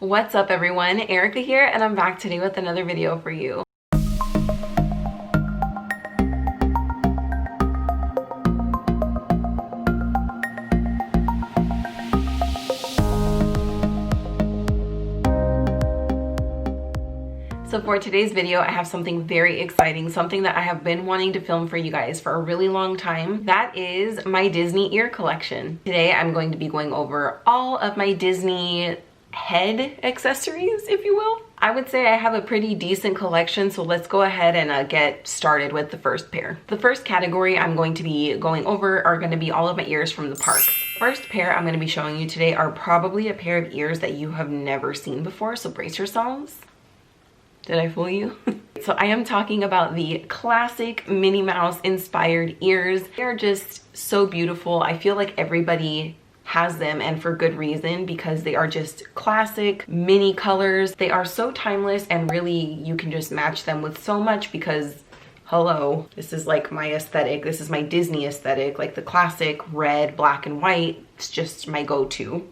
What's up everyone, Erika here, and I'm back today with another video for you. So for today's video, I have something very exciting, something that I have been wanting to film for you guys for a really long time. That is my Disney ear collection. Today, I'm going to be going over all of my Disney head accessories, if you will. I would say I have a pretty decent collection, so let's go ahead and get started with the first pair. The first category I'm going to be going over are going to be all of my ears from the parks. First pair I'm going to be showing you today are probably a pair of ears that you have never seen before, so brace yourselves. Did I fool you? So I am talking about the classic Minnie Mouse inspired ears. They are just so beautiful. I feel like everybody has them, and for good reason, because they are just classic Minnie colors. They are so timeless, and really you can just match them with so much because hello, this is like my aesthetic. This is my Disney aesthetic, like the classic red, black, and white. It's just my go-to,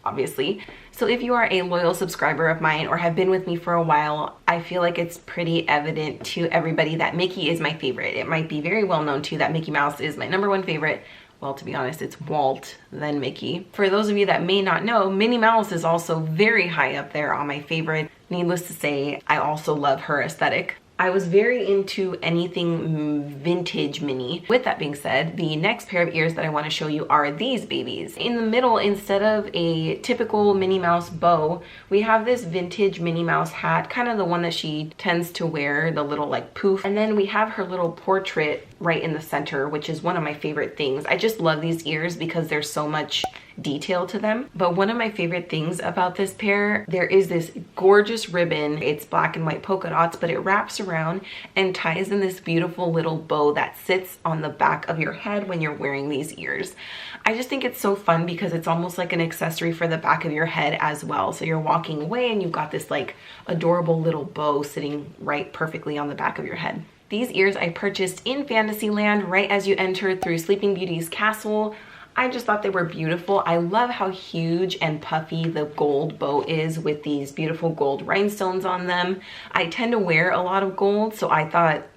obviously. So if you are a loyal subscriber of mine or have been with me for a while, I feel like it's pretty evident to everybody that Mickey is my favorite. It might be very well known too that Mickey Mouse is my #1 favorite. Well, to be honest, it's Walt, then Mickey. For those of you that may not know, Minnie Mouse is also very high up there on my favorite. Needless to say, I also love her aesthetic. I was very into anything vintage Minnie. With that being said, the next pair of ears that I want to show you are these babies. In the middle, instead of a typical Minnie Mouse bow, we have this vintage Minnie Mouse hat, kind of the one that she tends to wear, the little like poof. And then we have her little portrait right in the center, which is one of my favorite things. I just love these ears because there's so much detail to them. But one of my favorite things about this pair, there is this gorgeous ribbon. It's black and white polka dots, but it wraps around and ties in this beautiful little bow that sits on the back of your head when you're wearing these ears. I just think it's so fun because it's almost like an accessory for the back of your head as well. So you're walking away and you've got this like adorable little bow sitting right perfectly on the back of your head. These ears I purchased in Fantasyland right as you enter through Sleeping Beauty's castle. I just thought they were beautiful. I love how huge and puffy the gold bow is with these beautiful gold rhinestones on them. I tend to wear a lot of gold, so I thought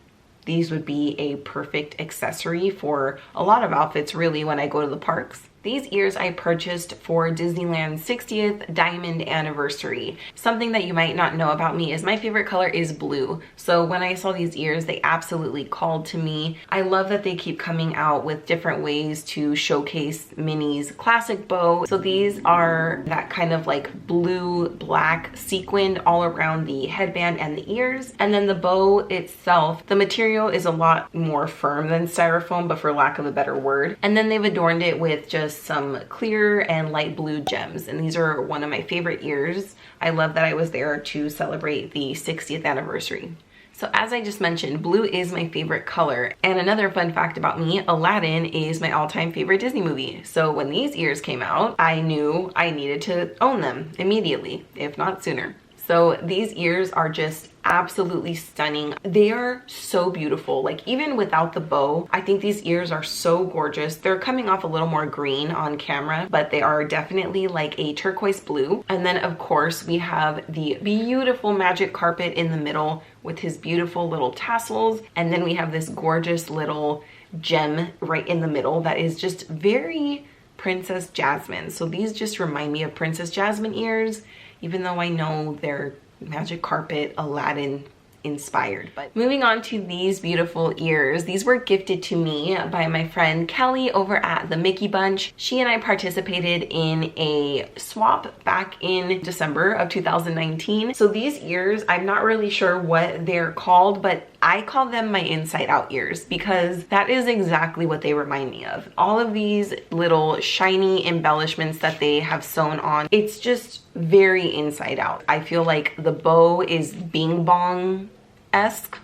these would be a perfect accessory for a lot of outfits really when I go to the parks. These ears I purchased for Disneyland's 60th Diamond Anniversary. Something that you might not know about me is my favorite color is blue. So when I saw these ears, they absolutely called to me. I love that they keep coming out with different ways to showcase Minnie's classic bow. So these are that kind of like blue, black sequined all around the headband and the ears. And then the bow itself, the material is a lot more firm than styrofoam, but for lack of a better word. And then they've adorned it with just some clear and light blue gems, and these are one of my favorite ears. I love that I was there to celebrate the 60th anniversary. So as I just mentioned, blue is my favorite color. And another fun fact about me, Aladdin is my all-time favorite Disney movie. So when these ears came out, I knew I needed to own them immediately, if not sooner. So these ears are just absolutely stunning. They are so beautiful. Like even without the bow, I think these ears are so gorgeous. They're coming off a little more green on camera, but they are definitely like a turquoise blue. And then of course we have the beautiful magic carpet in the middle with his beautiful little tassels. And then we have this gorgeous little gem right in the middle that is just very Princess Jasmine. So these just remind me of Princess Jasmine ears, even though I know they're magic carpet Aladdin inspired. But moving on to these beautiful ears, these were gifted to me by my friend Kelly over at the Mickey Bunch. She and I participated in a swap back in December of 2019. So these ears, I'm not really sure what they're called, but I call them my inside out ears because that is exactly what they remind me of. All of these little shiny embellishments that they have sewn on, it's just very inside out. I feel like the bow is bing bong-esque.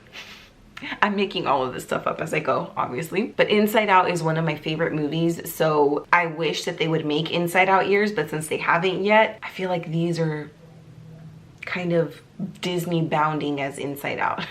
I'm making all of this stuff up as I go, obviously. But Inside Out is one of my favorite movies, so I wish that they would make Inside Out ears, but since they haven't yet, I feel like these are kind of Disney bounding as Inside Out.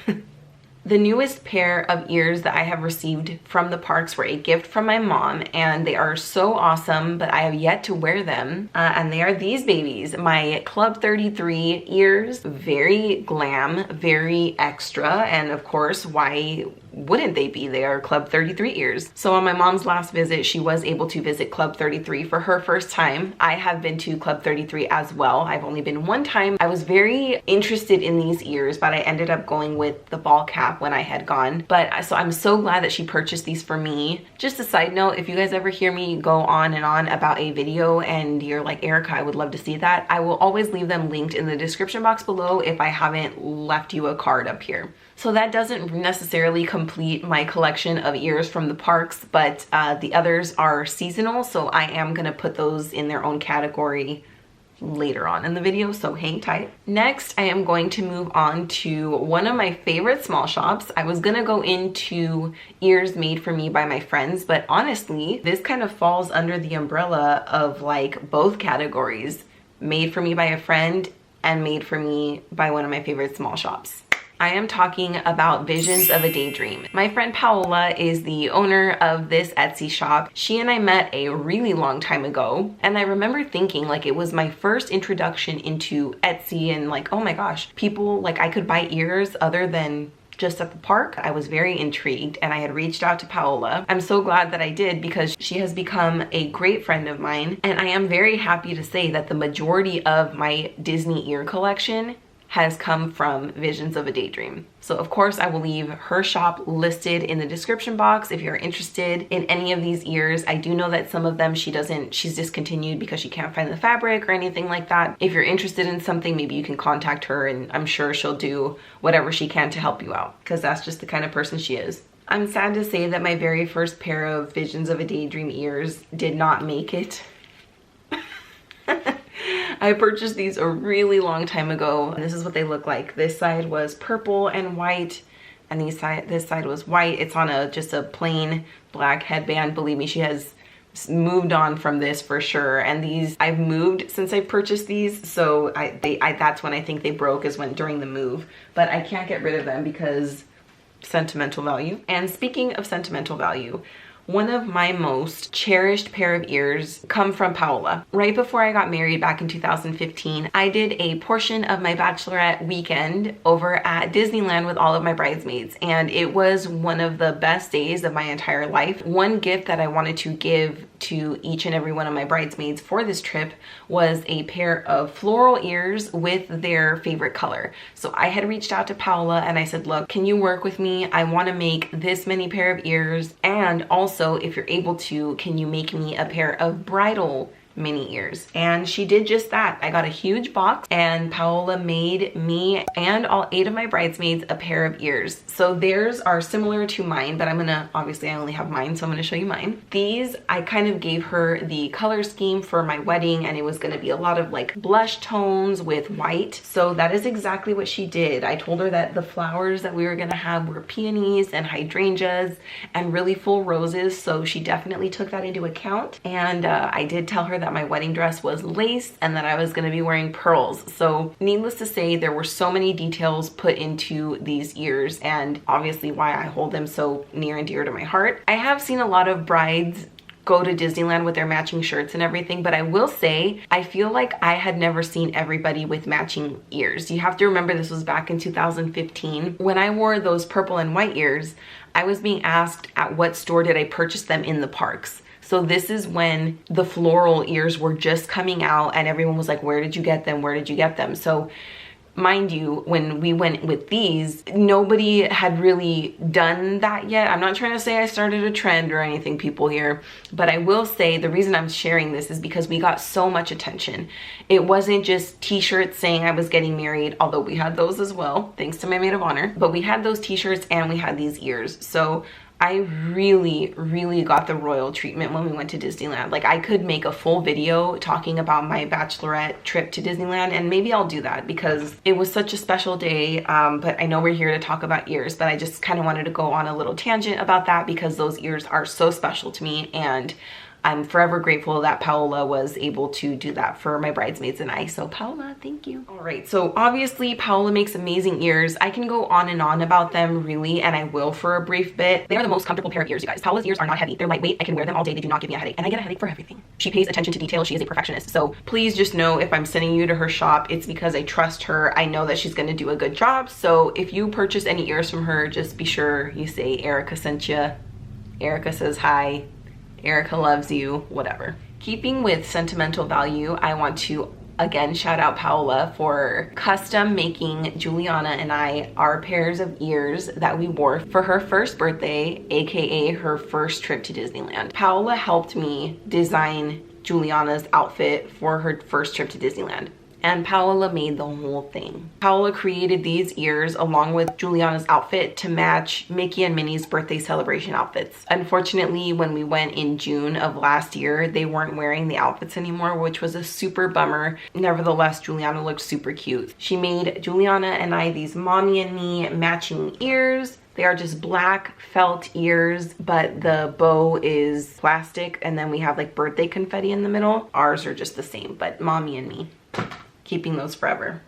The newest pair of ears that I have received from the parks were a gift from my mom, and they are so awesome, but I have yet to wear them. And they are these babies, my Club 33 ears. Very glam, very extra, and of course, why wouldn't they be? They are Club 33 ears. So on my mom's last visit, she was able to visit Club 33 for her first time. I have been to Club 33 as well. I've only been one time. I was very interested in these ears, but I ended up going with the ball cap when I had gone. But so I'm so glad that she purchased these for me. Just a side note, if you guys ever hear me go on and on about a video and you're like, Erica, I would love to see that, I will always leave them linked in the description box below if I haven't left you a card up here. So that doesn't necessarily complete my collection of ears from the parks, but the others are seasonal, so I am gonna put those in their own category later on in the video, so hang tight. Next, I am going to move on to one of my favorite small shops. I was gonna go into ears made for me by my friends, but honestly, this kind of falls under the umbrella of like both categories, made for me by a friend and made for me by one of my favorite small shops. I am talking about Visions of a Daydream. My friend Paola is the owner of this Etsy shop. She and I met a really long time ago, and I remember thinking like it was my first introduction into Etsy and like, oh my gosh, people, like I could buy ears other than just at the park. I was very intrigued and I had reached out to Paola. I'm so glad that I did because she has become a great friend of mine, and I am very happy to say that the majority of my Disney ear collection has come from Visions of a Daydream. So of course I will leave her shop listed in the description box if you're interested in any of these ears. I do know that some of them she's discontinued because she can't find the fabric or anything like that. If you're interested in something, maybe you can contact her and I'm sure she'll do whatever she can to help you out, because that's just the kind of person she is. I'm sad to say that my very first pair of Visions of a Daydream ears did not make it. I purchased these a really long time ago. This is what they look like. This side was purple and white, and this side was white. It's on just a plain black headband. Believe me, she has moved on from this for sure. And these, I've moved since I purchased these, so that's when I think they broke, is when during the move. But I can't get rid of them because sentimental value. And speaking of sentimental value, one of my most cherished pair of ears come from Paola. Right before I got married back in 2015, I did a portion of my bachelorette weekend over at Disneyland with all of my bridesmaids, and it was one of the best days of my entire life. One gift that I wanted to give to each and every one of my bridesmaids for this trip was a pair of floral ears with their favorite color. So I had reached out to Paola and I said, look, can you work with me? I want to make this many pair of ears, and also if you're able to, can you make me a pair of bridal mini ears? And she did just that. I got a huge box and Paola made me and all 8 of my bridesmaids a pair of ears. So theirs are similar to mine, but obviously I only have mine, so I'm gonna show you mine. These, I kind of gave her the color scheme for my wedding, and it was gonna be a lot of like blush tones with white. So that is exactly what she did. I told her that the flowers that we were gonna have were peonies and hydrangeas and really full roses. So she definitely took that into account. And I did tell her that my wedding dress was lace and that I was going to be wearing pearls. So needless to say, there were so many details put into these ears, and obviously why I hold them so near and dear to my heart. I have seen a lot of brides go to Disneyland with their matching shirts and everything, but I will say I feel like I had never seen everybody with matching ears. You have to remember this was back in 2015. When I wore those purple and white ears, I was being asked at what store did I purchase them in the parks. So this is when the floral ears were just coming out and everyone was like, where did you get them? Where did you get them? So mind you, when we went with these, nobody had really done that yet. I'm not trying to say I started a trend or anything, people here, but I will say the reason I'm sharing this is because we got so much attention. It wasn't just t-shirts saying I was getting married, although we had those as well, thanks to my maid of honor, but we had those t-shirts and we had these ears. So I really got the royal treatment when we went to Disneyland. Like, I could make a full video talking about my bachelorette trip to Disneyland, and maybe I'll do that because it was such a special day. But I know we're here to talk about ears, but I just kind of wanted to go on a little tangent about that because those ears are so special to me, and I'm forever grateful that Paola was able to do that for my bridesmaids and I. So Paola, thank you. All right, so obviously Paola makes amazing ears. I can go on and on about them really, and I will for a brief bit. They are the most comfortable pair of ears, you guys. Paola's ears are not heavy. They're lightweight. I can wear them all day. They do not give me a headache, and I get a headache for everything. She pays attention to detail. She is a perfectionist. So please just know if I'm sending you to her shop, it's because I trust her. I know that she's gonna do a good job. So if you purchase any ears from her, just be sure you say Erika sent you. Erika says hi. Erika loves you, whatever. Keeping with sentimental value, I want to again shout out Paola for custom making Juliana and I our pairs of ears that we wore for her first birthday, aka her first trip to Disneyland. Paola helped me design Juliana's outfit for her first trip to Disneyland, and Paola made the whole thing. Paola created these ears along with Juliana's outfit to match Mickey and Minnie's birthday celebration outfits. Unfortunately, when we went in June of last year, they weren't wearing the outfits anymore, which was a super bummer. Nevertheless, Juliana looked super cute. She made Juliana and I these mommy and me matching ears. They are just black felt ears, but the bow is plastic, and then we have like birthday confetti in the middle. Ours are just the same, but mommy and me. Keeping those forever.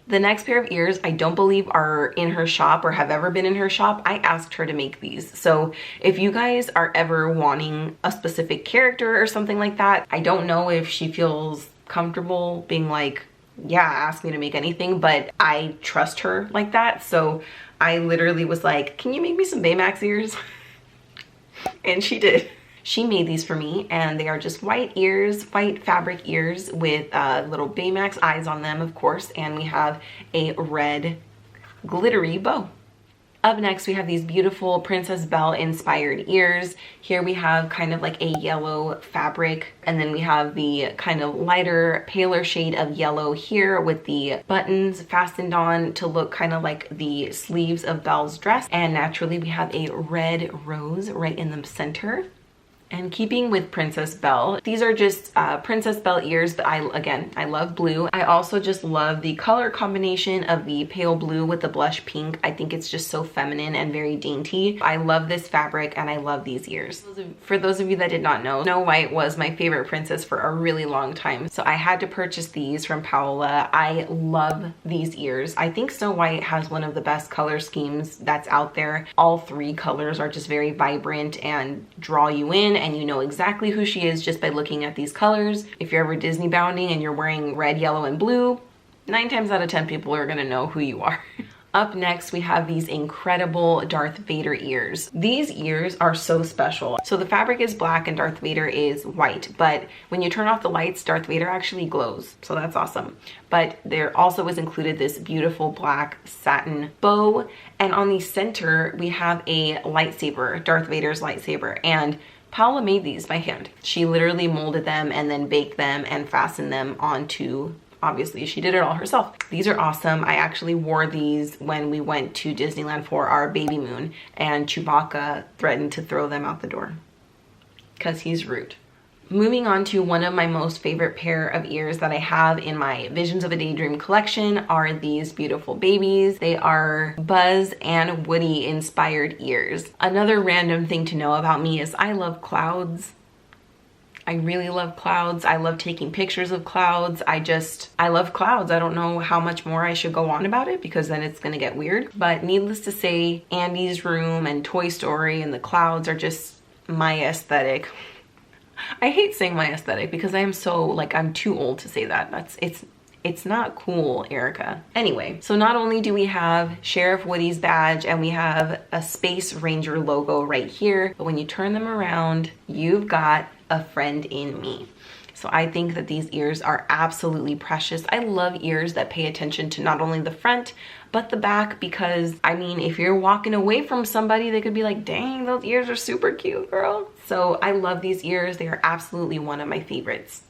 The next pair of ears I don't believe are in her shop or have ever been in her shop. I asked her to make these. So if you guys are ever wanting a specific character or something like that, I don't know if she feels comfortable being like, yeah, ask me to make anything, but I trust her like that. So I literally was like, can you make me some Baymax ears? And she did. She made these for me, and they are just white ears, white fabric ears with little Baymax eyes on them, of course, and we have a red glittery bow. Up next, we have these beautiful Princess Belle inspired ears. Here we have kind of like a yellow fabric, and then we have the kind of lighter, paler shade of yellow here with the buttons fastened on to look kind of like the sleeves of Belle's dress. And naturally, we have a red rose right in the center. And keeping with Princess Belle, these are just Princess Belle ears, but I love blue. I also just love the color combination of the pale blue with the blush pink. I think it's just so feminine and very dainty. I love this fabric and I love these ears. For those of you that did not know, Snow White was my favorite princess for a really long time. So I had to purchase these from Paola. I love these ears. I think Snow White has one of the best color schemes that's out there. All three colors are just very vibrant and draw you in, and you know exactly who she is just by looking at these colors. If you're ever Disney bounding and you're wearing red, yellow, and blue, 9 times out of 10 people are gonna know who you are. Up next, we have these incredible Darth Vader ears. These ears are so special. So the fabric is black and Darth Vader is white, but when you turn off the lights, Darth Vader actually glows. So that's awesome. But there also is included this beautiful black satin bow. And on the center, we have a lightsaber, Darth Vader's lightsaber. And Paola made these by hand. She literally molded them and then baked them and fastened them onto, obviously she did it all herself. These are awesome. I actually wore these when we went to Disneyland for our baby moon, and Chewbacca threatened to throw them out the door because he's rude. Moving on to one of my most favorite pair of ears that I have in my Visions of a Daydream collection are these beautiful babies. They are Buzz and Woody inspired ears. Another random thing to know about me is I love clouds. I really love clouds. I love taking pictures of clouds. I love clouds. I don't know how much more I should go on about it because then it's gonna get weird. But needless to say, Andy's room and Toy Story and the clouds are just my aesthetic. I hate saying my aesthetic because I am so, like, I'm too old to say that. It's not cool, Erika. Anyway, so not only do we have Sheriff Woody's badge and we have a Space Ranger logo right here, but when you turn them around, you've got a friend in me. So I think that these ears are absolutely precious. I love ears that pay attention to not only the front, but the back, because I mean, if you're walking away from somebody, they could be like, dang, those ears are super cute, girl. So I love these ears. They are absolutely one of my favorites.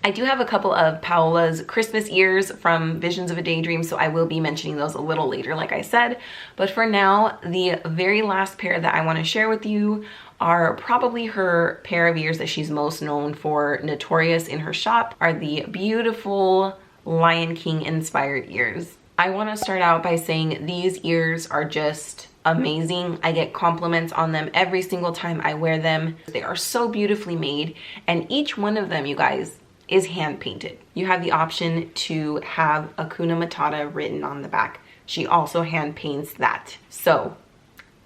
I do have a couple of Paola's Christmas ears from Visions of a Daydream, so I will be mentioning those a little later, like I said. But for now, the very last pair that I want to share with you are probably her pair of ears that she's most known for, notorious in her shop, are the beautiful Lion King inspired ears. I want to start out by saying these ears are just amazing. I get compliments on them every single time I wear them. They are so beautifully made, and each one of them, you guys, is hand painted. You have the option to have Hakuna Matata written on the back. She also hand paints that. So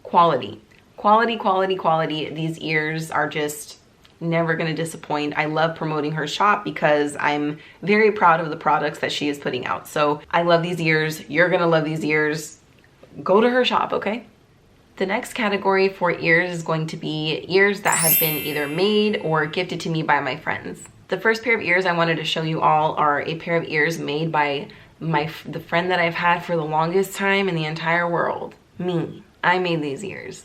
quality, quality, quality, quality. These ears are just never gonna disappoint. I love promoting her shop because I'm very proud of the products that she is putting out. So I love these ears. You're gonna love these ears. Go to her shop, okay? The next category for ears is going to be ears that have been either made or gifted to me by my friends. The first pair of ears I wanted to show you all are a pair of ears made by the friend that I've had for the longest time in the entire world, me. I made these ears.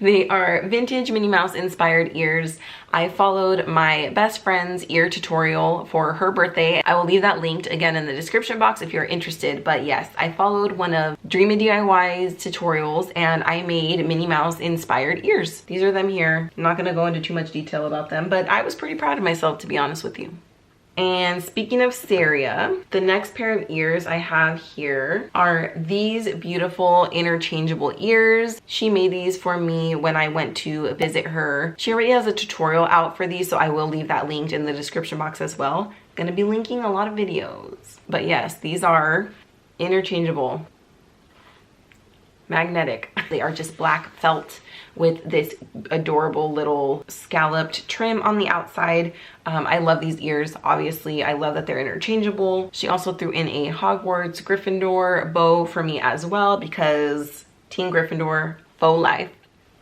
They are vintage Minnie Mouse inspired ears. I followed my best friend's ear tutorial for her birthday. I will leave that linked again in the description box if you're interested. But yes, I followed one of Dreamy DIY's tutorials and I made Minnie Mouse inspired ears. These are them here. I'm not gonna go into too much detail about them, but I was pretty proud of myself, to be honest with you. And speaking of Sariea, the next pair of ears I have here are these beautiful interchangeable ears. She made these for me when I went to visit her. She already has a tutorial out for these, so I will leave that linked in the description box as well. Gonna be linking a lot of videos. But yes, these are interchangeable, magnetic. They are just black felt with this adorable little scalloped trim on the outside. I love these ears, obviously. I love that they're interchangeable. She also threw in a Hogwarts Gryffindor bow for me as well because Team Gryffindor, faux life.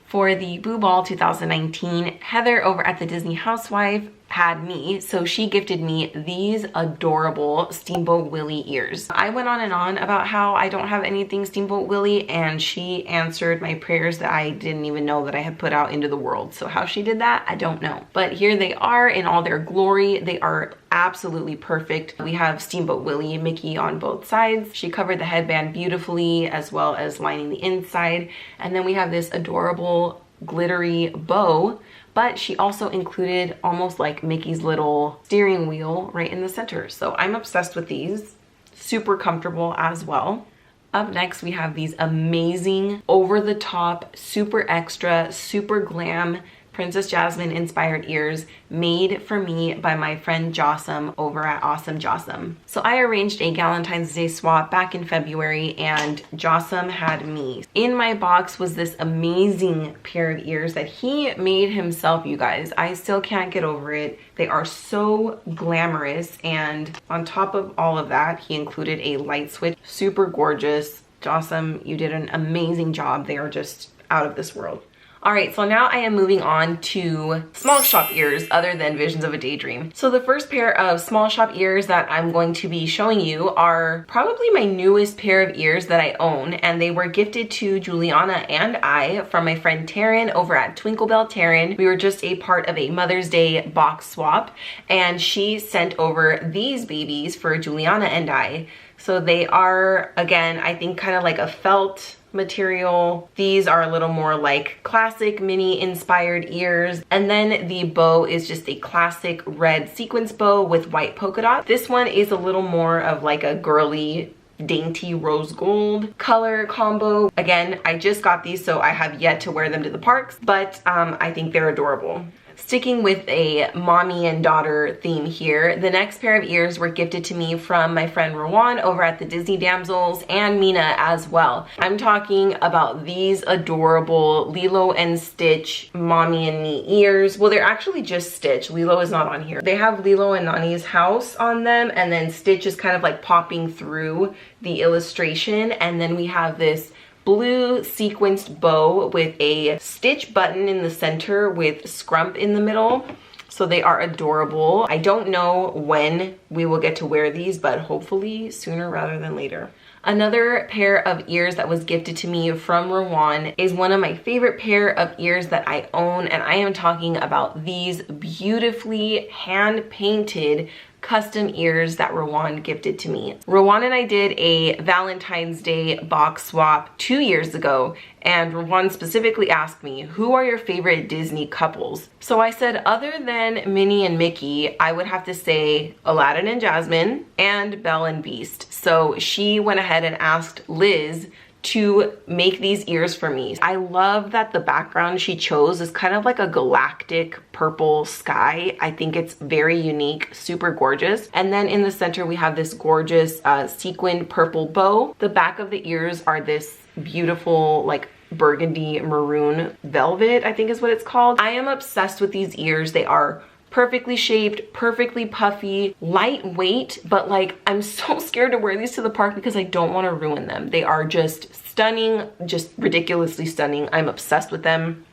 For the Boo Ball 2019, Heather over at the Disney Housewife had me, so she gifted me these adorable Steamboat Willie ears. I went on and on about how I don't have anything Steamboat Willie, and she answered my prayers that I didn't even know that I had put out into the world. So how she did that, I don't know. But here they are in all their glory. They are absolutely perfect. We have Steamboat Willie Mickey on both sides. She covered the headband beautifully as well as lining the inside. And then we have this adorable glittery bow, but she also included almost like Mickey's little steering wheel right in the center. So I'm obsessed with these. Super comfortable as well. Up next, we have these amazing over the top, super extra, super glam Princess Jasmine inspired ears made for me by my friend Jossum over at Awesome Jossum. So I arranged a Galentine's Day swap back in February and Jossum had me. In my box was this amazing pair of ears that he made himself, you guys. I still can't get over it. They are so glamorous, and on top of all of that, he included a light switch. Super gorgeous. Jossum, you did an amazing job. They are just out of this world. All right, so now I am moving on to small shop ears other than Visions of a Daydream. So the first pair of small shop ears that I'm going to be showing you are probably my newest pair of ears that I own, and they were gifted to Juliana and I from my friend Taryn over at Twinkle Bell Taryn. We were just a part of a Mother's Day box swap, and she sent over these babies for Juliana and I. So they are, again, I think kind of like a felt material. These are a little more like classic Minnie inspired ears, and then the bow is just a classic red sequence bow with white polka dot. This one is a little more of like a girly dainty rose gold color combo. Again, I just got these, so I have yet to wear them to the parks, but I think they're adorable. Sticking with a mommy and daughter theme here, the next pair of ears were gifted to me from my friend Rawan over at the Disney Damsels and Mina as well. I'm talking about these adorable Lilo and Stitch mommy and me ears. Well, they're actually just Stitch. Lilo is not on here. They have Lilo and Nani's house on them, and then Stitch is kind of like popping through the illustration, and then we have this blue sequenced bow with a stitch button in the center with scrump in the middle. So they are adorable. I don't know when we will get to wear these, but hopefully sooner rather than later. Another pair of ears that was gifted to me from Rawan is one of my favorite pair of ears that I own, and I am talking about these beautifully hand-painted custom ears that Rawan gifted to me. Rawan and I did a Valentine's Day box swap 2 years ago, and Rawan specifically asked me, who are your favorite Disney couples? So I said, other than Minnie and Mickey, I would have to say Aladdin and Jasmine and Belle and Beast. So she went ahead and asked Liz to make these ears for me. I love that the background she chose is kind of like a galactic purple sky. I think it's very unique, super gorgeous. And then in the center we have this gorgeous sequined purple bow. The back of the ears are this beautiful like burgundy maroon velvet, I think is what it's called. I am obsessed with these ears. They are perfectly shaped, perfectly puffy, lightweight, but like I'm so scared to wear these to the park because I don't want to ruin them. They are just stunning, just ridiculously stunning. I'm obsessed with them.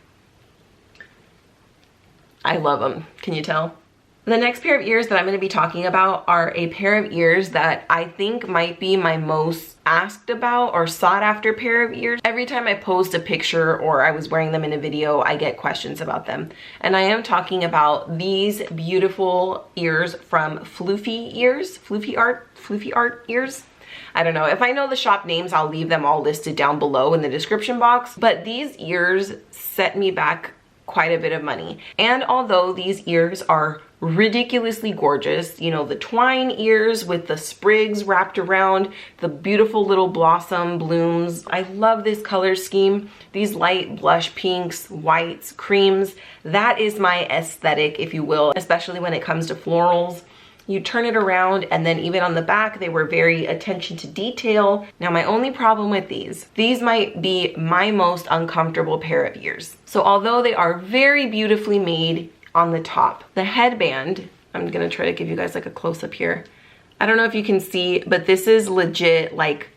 I love them. Can you tell? The next pair of ears that I'm going to be talking about are a pair of ears that I think might be my most asked about or sought after pair of ears. Every time I post a picture or I was wearing them in a video, I get questions about them. And I am talking about these beautiful ears from Floofy Ears, Floofy Art Ears. I don't know. If I know the shop names, I'll leave them all listed down below in the description box. But these ears set me back quite a bit of money. And although these ears are ridiculously gorgeous, you know, the twine ears with the sprigs wrapped around, the beautiful little blossom blooms. I love this color scheme. These light blush pinks, whites, creams. That is my aesthetic, if you will, especially when it comes to florals. You turn it around and then even on the back, they were very attention to detail. Now my only problem with these might be my most uncomfortable pair of ears. So although they are very beautifully made on the top, the headband, I'm gonna try to give you guys like a close up here. I don't know if you can see, but this is legit like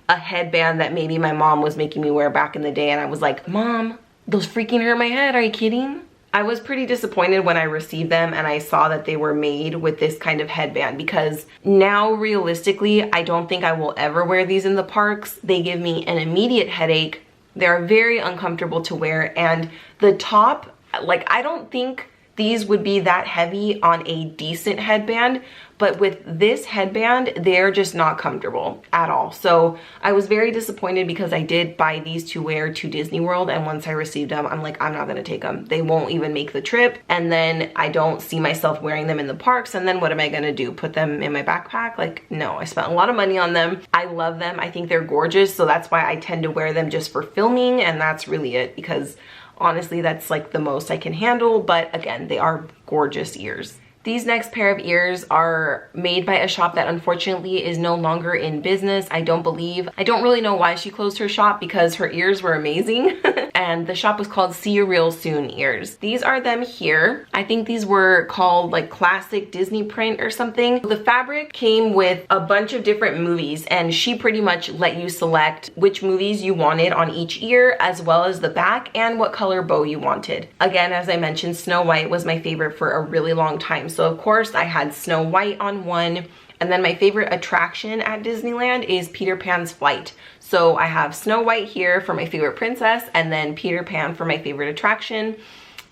a headband that maybe my mom was making me wear back in the day. And I was like, Mom, those freaking hurt my head, are you kidding? I was pretty disappointed when I received them and I saw that they were made with this kind of headband, because now realistically, I don't think I will ever wear these in the parks. They give me an immediate headache. They're very uncomfortable to wear, and the top, like I don't think these would be that heavy on a decent headband, but with this headband, they're just not comfortable at all. So I was very disappointed because I did buy these to wear to Disney World, and once I received them, I'm like, I'm not gonna take them. They won't even make the trip, and then I don't see myself wearing them in the parks, and then what am I gonna do? Put them in my backpack? Like, no, I spent a lot of money on them. I love them. I think they're gorgeous, so that's why I tend to wear them just for filming, and that's really it, because honestly, that's like the most I can handle, but again, they are gorgeous ears. These next pair of ears are made by a shop that unfortunately is no longer in business, I don't believe. I don't really know why she closed her shop because her ears were amazing. And the shop was called See You Real Soon Ears. These are them here. I think these were called like classic Disney print or something. The fabric came with a bunch of different movies, and she pretty much let you select which movies you wanted on each ear, as well as the back and what color bow you wanted. Again, as I mentioned, Snow White was my favorite for a really long time. So of course I had Snow White on one, and then my favorite attraction at Disneyland is Peter Pan's flight. So I have Snow White here for my favorite princess, and then Peter Pan for my favorite attraction.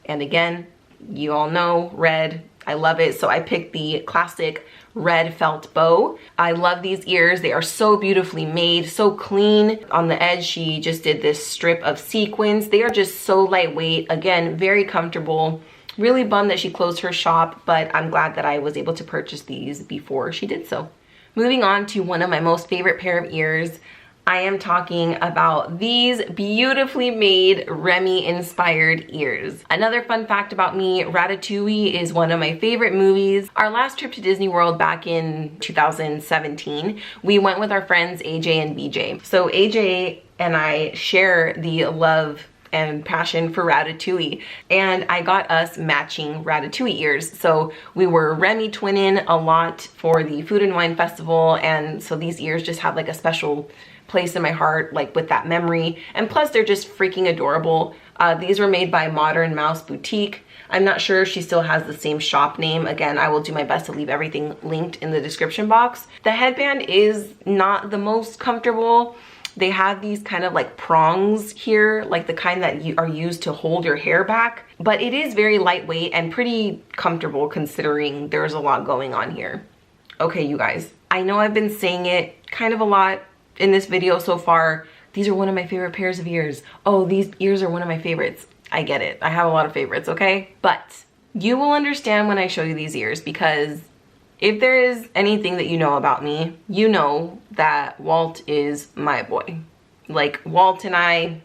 And again, you all know red, I love it. So I picked the classic red felt bow. I love these ears. They are so beautifully made, so clean. On the edge, she just did this strip of sequins. They are just so lightweight. Again, very comfortable. Really bummed that she closed her shop, but I'm glad that I was able to purchase these before she did so. Moving on to one of my most favorite pair of ears, I am talking about these beautifully made Remy inspired ears. Another fun fact about me, Ratatouille is one of my favorite movies. Our last trip to Disney World back in 2017, we went with our friends AJ and BJ. So AJ and I share the love and passion for Ratatouille, and I got us matching Ratatouille ears. So we were Remy twinning a lot for the Food and Wine Festival, and so these ears just have like a special place in my heart, like with that memory. And plus they're just freaking adorable. These were made by Modern Mouse Boutique. I'm not sure if she still has the same shop name. Again, I will do my best to leave everything linked in the description box. The headband is not the most comfortable. They have these kind of like prongs here, like the kind that are used to hold your hair back. But it is very lightweight and pretty comfortable considering there's a lot going on here. Okay, you guys, I know I've been saying it kind of a lot in this video so far. These are one of my favorite pairs of ears. Oh, these ears are one of my favorites. I get it. I have a lot of favorites, okay? But you will understand when I show you these ears, because if there is anything that you know about me, you know that Walt is my boy. Like Walt and I,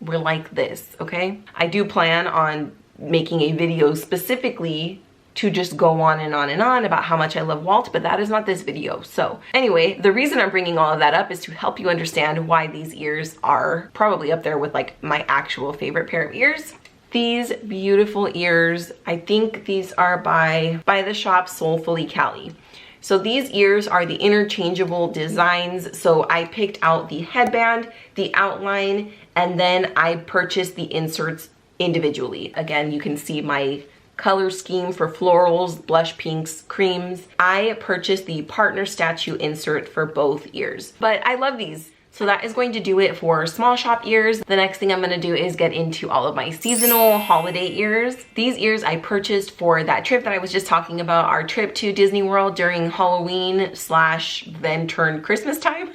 we're like this, okay? I do plan on making a video specifically to just go on and on and on about how much I love Walt, but that is not this video. So anyway, the reason I'm bringing all of that up is to help you understand why these ears are probably up there with like my actual favorite pair of ears. These beautiful ears, I think these are by the shop Soulfully Cali. So these ears are the interchangeable designs. So I picked out the headband, the outline, and then I purchased the inserts individually. Again, you can see my color scheme for florals, blush pinks, creams. I purchased the partner statue insert for both ears, but I love these. So that is going to do it for small shop ears. The next thing I'm gonna do is get into all of my seasonal holiday ears. These ears I purchased for that trip that I was just talking about, our trip to Disney World during Halloween / then turned Christmas time.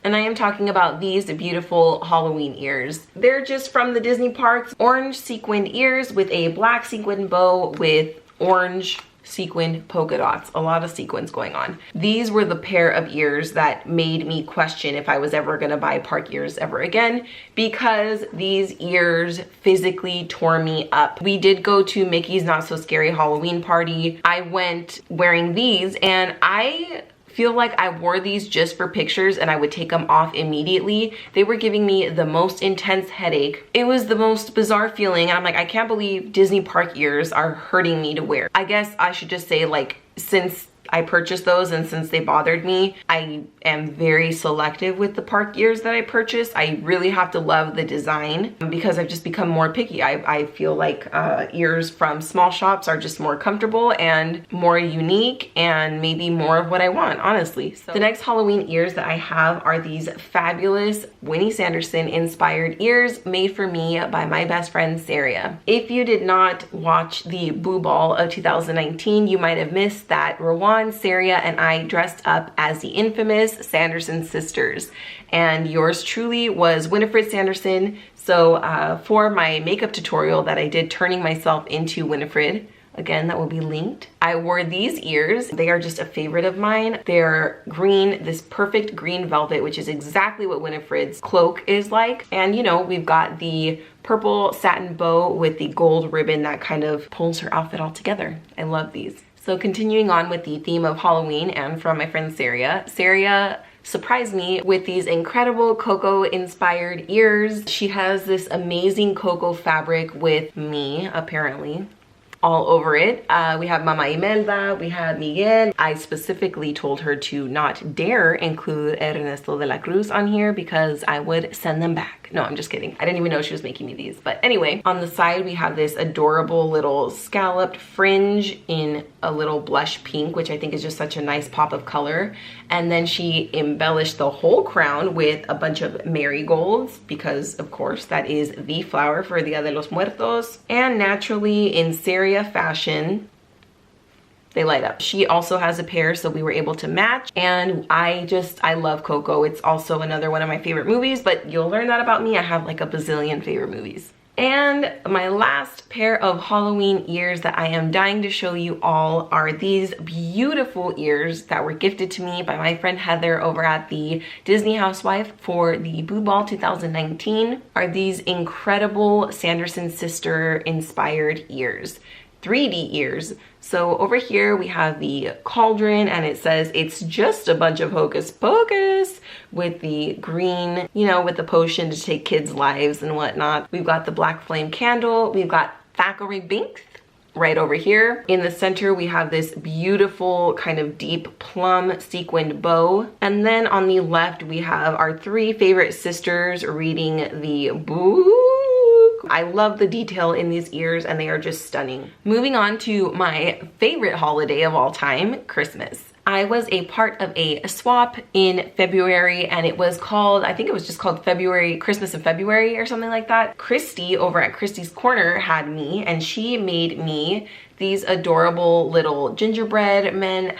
And I am talking about these beautiful Halloween ears. They're just from the Disney parks. Orange sequined ears with a black sequin bow with orange sequined polka dots. A lot of sequins going on. These were the pair of ears that made me question if I was ever gonna buy park ears ever again, because these ears physically tore me up. We did go to Mickey's Not So Scary Halloween party. I went wearing these and I feel like I wore these just for pictures and I would take them off immediately. They were giving me the most intense headache. It was the most bizarre feeling. And I'm like, I can't believe Disney park ears are hurting me to wear. I guess I should just say, like, since I purchased those and since they bothered me, I am very selective with the park ears that I purchase. I really have to love the design because I've just become more picky. I feel like ears from small shops are just more comfortable and more unique and maybe more of what I want, honestly. So the next Halloween ears that I have are these fabulous Winnie Sanderson inspired ears made for me by my best friend Sariea. If you did not watch the Boo Ball of 2019, you might have missed that Rawan, Sariea, and I dressed up as the infamous Sanderson sisters, and yours truly was Winifred Sanderson. So for my makeup tutorial that I did turning myself into Winifred, again, that will be linked, I wore these ears. They are just a favorite of mine. They're green, this perfect green velvet, which is exactly what Winifred's cloak is like. And you know, we've got the purple satin bow with the gold ribbon that kind of pulls her outfit all together. I love these. So continuing on with the theme of Halloween and from my friend Sariea, Sariea surprised me with these incredible cocoa inspired ears. She has this amazing cocoa fabric with me, apparently, all over it. We have Mama Imelda, we have Miguel. I specifically told her to not dare include Ernesto de la Cruz on here because I would send them back. No, I'm just kidding. I didn't even know she was making me these. But anyway, on the side we have this adorable little scalloped fringe in a little blush pink, which I think is just such a nice pop of color. And then she embellished the whole crown with a bunch of marigolds because of course that is the flower for Dia de los Muertos. And naturally in Sariea fashion, they light up. She also has a pair, so we were able to match. And I love Coco. It's also another one of my favorite movies, but you'll learn that about me. I have like a bazillion favorite movies. And my last pair of Halloween ears that I am dying to show you all are these beautiful ears that were gifted to me by my friend Heather over at the Disney Housewife for the Boo Ball 2019. Are these incredible Sanderson sister inspired ears. 3D ears. So over here we have the cauldron and it says it's just a bunch of hocus pocus with the green, you know, with the potion to take kids' lives and whatnot. We've got the black flame candle. We've got Thackeray Binks right over here. In the center we have this beautiful kind of deep plum sequined bow. And then on the left we have our three favorite sisters reading the book. I love the detail in these ears and they are just stunning. Moving on to my favorite holiday of all time, Christmas. I was a part of a swap in February and it was called, I think it was just called Christmas in February or something like that. Christy over at Christy's Corner had me and she made me these adorable little gingerbread men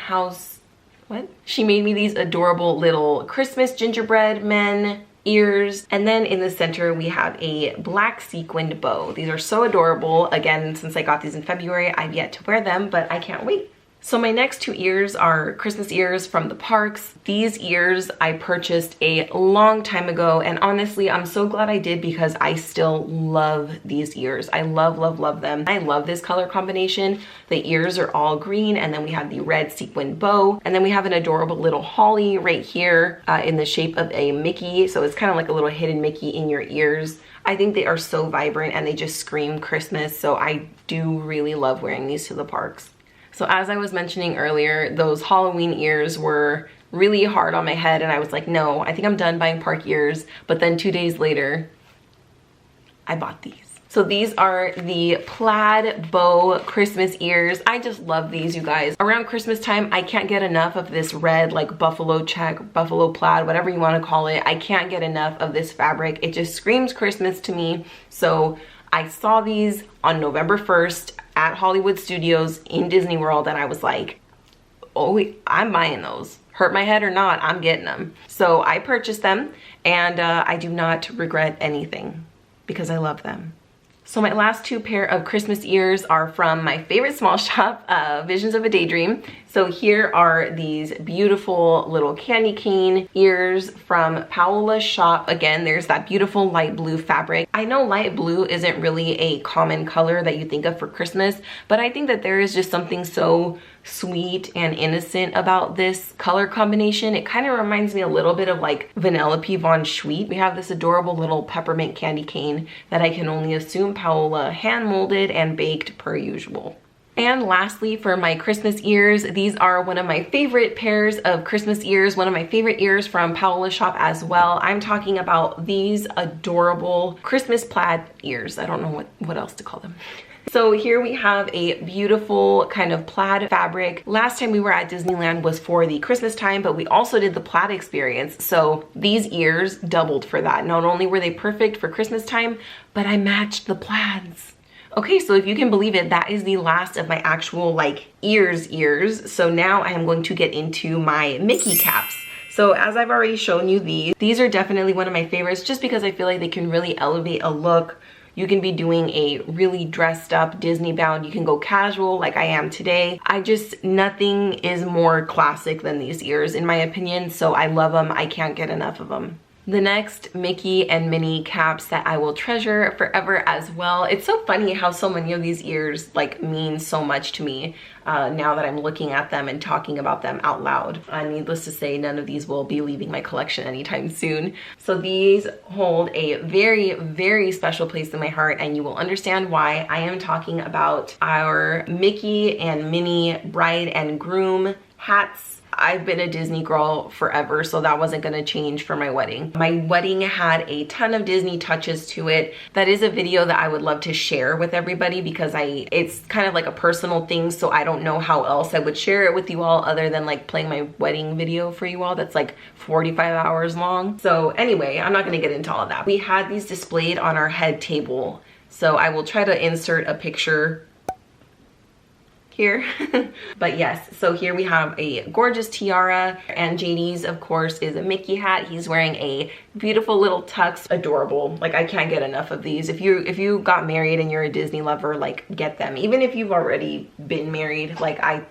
She made me these adorable little Christmas gingerbread men ears, and then in the center we have a black sequined bow. These are so adorable. Again, since I got these in February, I've yet to wear them, but I can't wait. So my next two ears are Christmas ears from the parks. These ears I purchased a long time ago, and honestly, I'm so glad I did because I still love these ears. I love, love, love them. I love this color combination. The ears are all green, and then we have the red sequin bow, and then we have an adorable little holly right here in the shape of a Mickey. So it's kind of like a little hidden Mickey in your ears. I think they are so vibrant and they just scream Christmas. So I do really love wearing these to the parks. So as I was mentioning earlier, those Halloween ears were really hard on my head, and I was like, no, I think I'm done buying park ears. But then 2 days later, I bought these. So these are the plaid bow Christmas ears. I just love these, you guys. Around Christmas time, I can't get enough of this red, like buffalo check, buffalo plaid, whatever you want to call it. I can't get enough of this fabric. It just screams Christmas to me. So I saw these on November 1st at Hollywood Studios in Disney World, and I was like, oh, I'm buying those. Hurt my head or not, I'm getting them. So I purchased them, and I do not regret anything because I love them. So my last two pair of Christmas ears are from my favorite small shop, Visions of a Daydream. So here are these beautiful little candy cane ears from Paola's shop. Again, there's that beautiful light blue fabric. I know light blue isn't really a common color that you think of for Christmas, but I think that there is just something so sweet and innocent about this color combination. It kind of reminds me a little bit of like Vanellope Von Schweet. We have this adorable little peppermint candy cane that I can only assume Paola hand molded and baked per usual. And lastly, for my Christmas ears, these are one of my favorite pairs of Christmas ears, one of my favorite ears from Paola's shop as well. I'm talking about these adorable Christmas plaid ears. I don't know what else to call them. So here we have a beautiful kind of plaid fabric. Last time we were at Disneyland was for the Christmas time, but we also did the plaid experience. So these ears doubled for that. Not only were they perfect for Christmas time, but I matched the plaids. Okay, so if you can believe it, that is the last of my actual like ears. So now I am going to get into my Mickey caps. So as I've already shown you these are definitely one of my favorites just because I feel like they can really elevate a look. You can be doing a really dressed up Disney bound. You can go casual like I am today. Nothing is more classic than these ears in my opinion. So I love them. I can't get enough of them. The next Mickey and Minnie caps that I will treasure forever as well. It's so funny how so many of these ears like mean so much to me now that I'm looking at them and talking about them out loud. Needless to say, none of these will be leaving my collection anytime soon. So these hold a very, very special place in my heart, and you will understand why. I am talking about our Mickey and Minnie bride and groom hats. I've been a Disney girl forever, so that wasn't gonna change for my wedding. My wedding had a ton of Disney touches to it. That is a video that I would love to share with everybody because it's kind of like a personal thing, so I don't know how else I would share it with you all other than like playing my wedding video for you all that's like 45 hours long. So anyway, I'm not gonna get into all of that. We had these displayed on our head table, so I will try to insert a picture here. But yes, so here we have a gorgeous tiara, and JD's of course is a Mickey hat. He's wearing a beautiful little tux. Adorable. Like I can't get enough of these. If you got married and you're a Disney lover, like get them. Even if you've already been married, like I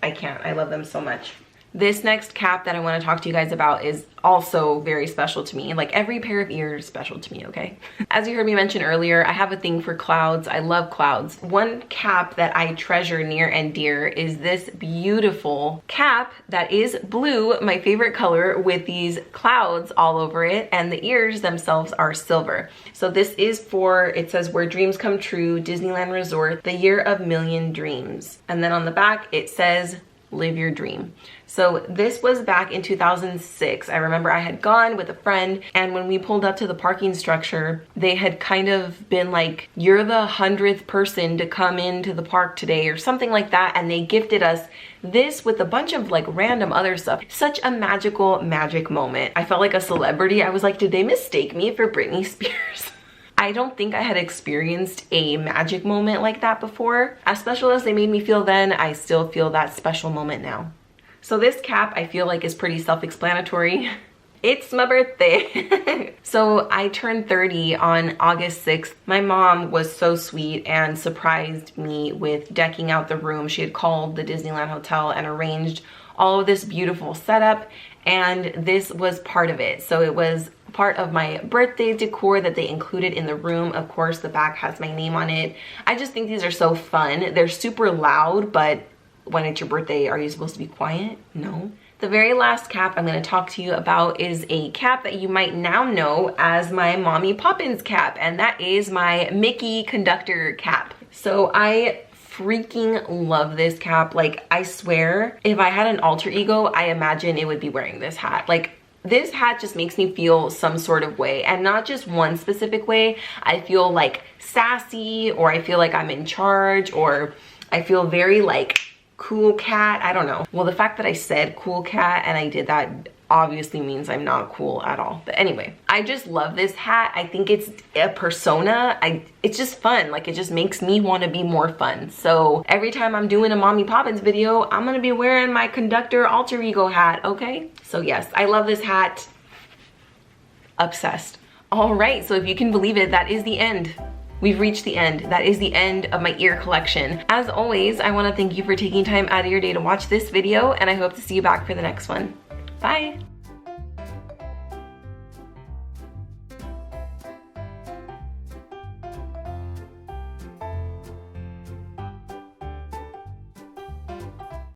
can't. I love them so much. This next cap that I want to talk to you guys about is also very special to me. Like every pair of ears is special to me, okay? As you heard me mention earlier, I have a thing for clouds. I love clouds. One cap that I treasure near and dear is this beautiful cap that is blue, my favorite color, with these clouds all over it, and the ears themselves are silver. So this is for, it says, Where Dreams Come True, Disneyland Resort, the year of million dreams. And then on the back, it says, Live Your Dream. So this was back in 2006. I remember I had gone with a friend, and when we pulled up to the parking structure, they had kind of been like, you're the 100th person to come into the park today or something like that, and they gifted us this with a bunch of like random other stuff. Such a magic moment. I felt like a celebrity. I was like, did they mistake me for Britney Spears? I don't think I had experienced a magic moment like that before. As special as they made me feel then, I still feel that special moment now. So this cap I feel like is pretty self-explanatory. It's my birthday. So I turned 30 on August 6th. My mom was so sweet and surprised me with decking out the room. She had called the Disneyland Hotel and arranged all of this beautiful setup, and this was part of it. So it was part of my birthday decor that they included in the room. Of course, the back has my name on it. I just think these are so fun. They're super loud, but when it's your birthday, are you supposed to be quiet? No. The very last cap I'm going to talk to you about is a cap that you might now know as my Mommy Poppins cap, and that is my Mickey conductor cap. So I freaking love this cap. Like, I swear, if I had an alter ego, I imagine it would be wearing this hat. Like, this hat just makes me feel some sort of way, and not just one specific way. I feel like sassy, or I feel like I'm in charge, or I feel very like cool cat. I don't know. Well, the fact that I said cool cat and I did that obviously means I'm not cool at all. But anyway, I just love this hat. I think it's a persona. It's just fun. Like, it just makes me want to be more fun. So every time I'm doing a Mommy Poppins video, I'm gonna be wearing my conductor alter ego hat, okay? So yes, I love this hat. Obsessed. All right, so if you can believe it, that is the end. We've reached the end. That is the end of my ear collection. As always, I want to thank you for taking time out of your day to watch this video, and I hope to see you back for the next one. Bye.